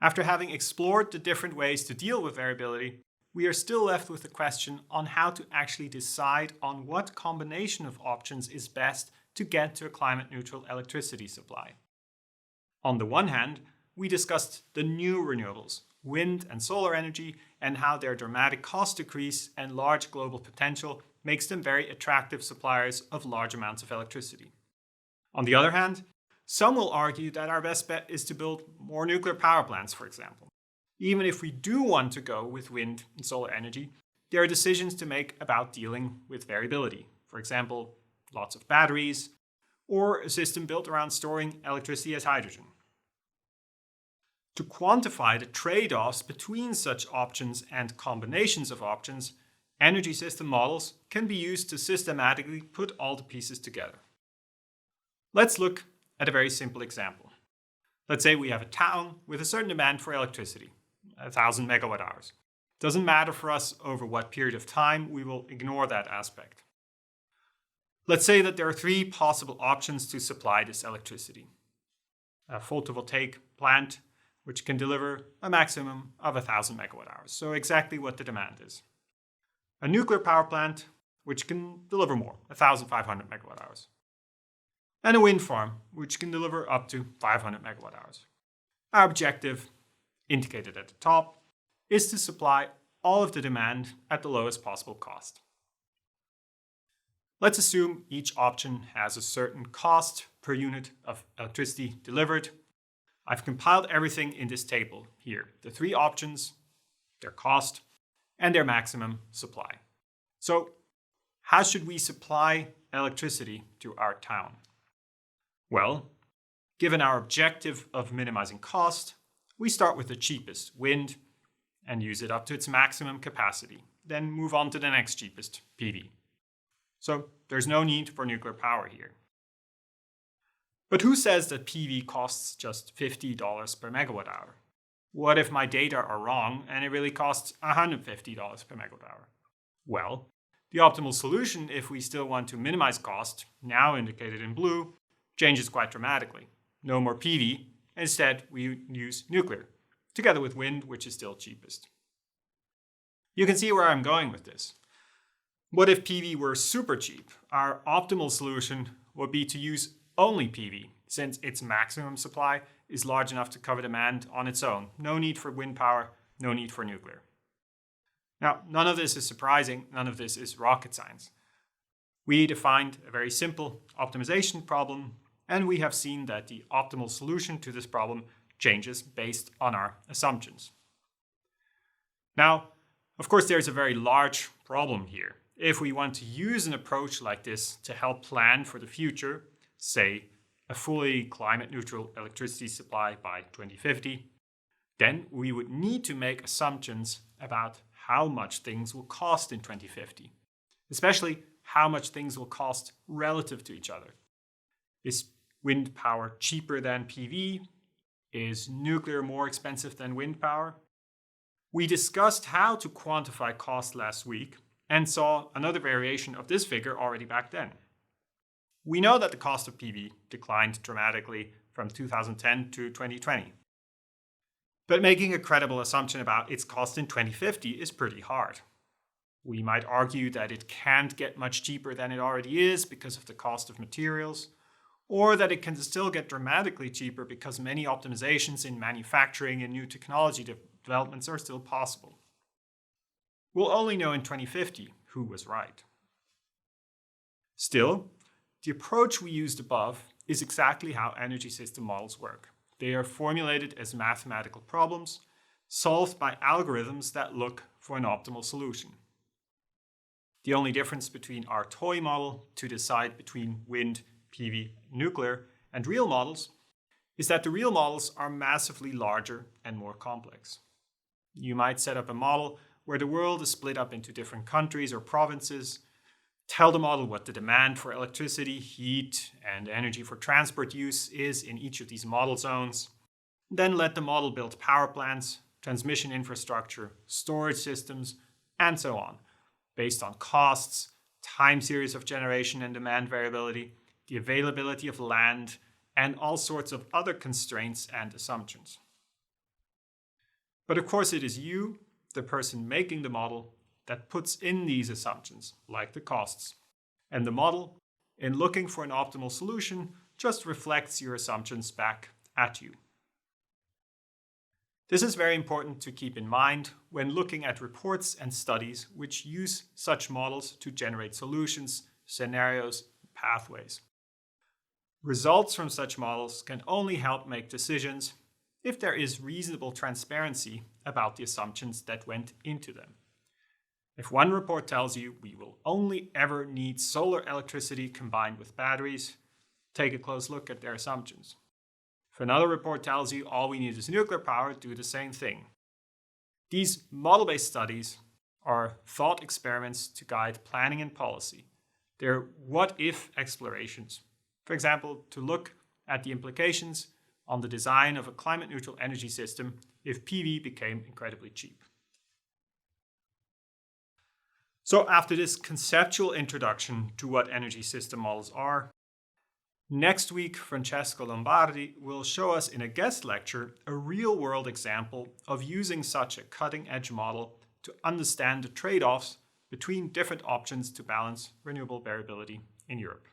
After having explored the different ways to deal with variability, we are still left with the question on how to actually decide on what combination of options is best to get to a climate-neutral electricity supply. On the one hand, we discussed the new renewables, wind and solar energy, and how their dramatic cost decrease and large global potential makes them very attractive suppliers of large amounts of electricity. On the other hand, some will argue that our best bet is to build more nuclear power plants, for example. Even if we do want to go with wind and solar energy, there are decisions to make about dealing with variability. For example, lots of batteries, or a system built around storing electricity as hydrogen. To quantify the trade-offs between such options and combinations of options, energy system models can be used to systematically put all the pieces together. Let's look at a very simple example. Let's say we have a town with a certain demand for electricity, 1,000 megawatt hours. Doesn't matter for us over what period of time, we will ignore that aspect. Let's say that there are three possible options to supply this electricity. A photovoltaic plant, which can deliver a maximum of 1,000 megawatt hours, so exactly what the demand is. A nuclear power plant, which can deliver more, 1,500 megawatt hours. And a wind farm, which can deliver up to 500 megawatt hours. Our objective, indicated at the top, is to supply all of the demand at the lowest possible cost. Let's assume each option has a certain cost per unit of electricity delivered. I've compiled everything in this table here. The three options, their cost, and their maximum supply. So, how should we supply electricity to our town? Well, given our objective of minimizing cost, we start with the cheapest, wind, and use it up to its maximum capacity. Then move on to the next cheapest, PV. So there's no need for nuclear power here. But who says that PV costs just $50 per megawatt hour? What if my data are wrong and it really costs $150 per megawatt hour? Well, the optimal solution, if we still want to minimize cost, now indicated in blue, changes quite dramatically. No more PV. Instead, we use nuclear, together with wind, which is still cheapest. You can see where I'm going with this. What if PV were super cheap? Our optimal solution would be to use only PV, since its maximum supply is large enough to cover demand on its own. No need for wind power, no need for nuclear. Now, none of this is surprising, none of this is rocket science. We defined a very simple optimization problem, and we have seen that the optimal solution to this problem changes based on our assumptions. Now, of course, there's a very large problem here. If we want to use an approach like this to help plan for the future, say a fully climate-neutral electricity supply by 2050, then we would need to make assumptions about how much things will cost in 2050, especially how much things will cost relative to each other. Is wind power cheaper than PV? Is nuclear more expensive than wind power? We discussed how to quantify cost last week and saw another variation of this figure already back then. We know that the cost of PV declined dramatically from 2010 to 2020. But making a credible assumption about its cost in 2050 is pretty hard. We might argue that it can't get much cheaper than it already is because of the cost of materials, or that it can still get dramatically cheaper because many optimizations in manufacturing and new technology developments are still possible. We'll only know in 2050 who was right. Still, the approach we used above is exactly how energy system models work. They are formulated as mathematical problems, solved by algorithms that look for an optimal solution. The only difference between our toy model to decide between wind, PV, nuclear, and real models is that the real models are massively larger and more complex. You might set up a model where the world is split up into different countries or provinces, tell the model what the demand for electricity, heat, and energy for transport use is in each of these model zones, then let the model build power plants, transmission infrastructure, storage systems, and so on, based on costs, time series of generation and demand variability, the availability of land, and all sorts of other constraints and assumptions. But of course, it is you, the person making the model, that puts in these assumptions, like the costs. And the model, in looking for an optimal solution, just reflects your assumptions back at you. This is very important to keep in mind when looking at reports and studies which use such models to generate solutions, scenarios, pathways. Results from such models can only help make decisions if there is reasonable transparency about the assumptions that went into them. If one report tells you we will only ever need solar electricity combined with batteries, take a close look at their assumptions. If another report tells you all we need is nuclear power, do the same thing. These model-based studies are thought experiments to guide planning and policy. They're what-if explorations. For example, to look at the implications on the design of a climate-neutral energy system if PV became incredibly cheap. So after this conceptual introduction to what energy system models are, next week Francesco Lombardi will show us in a guest lecture a real-world example of using such a cutting-edge model to understand the trade-offs between different options to balance renewable variability in Europe.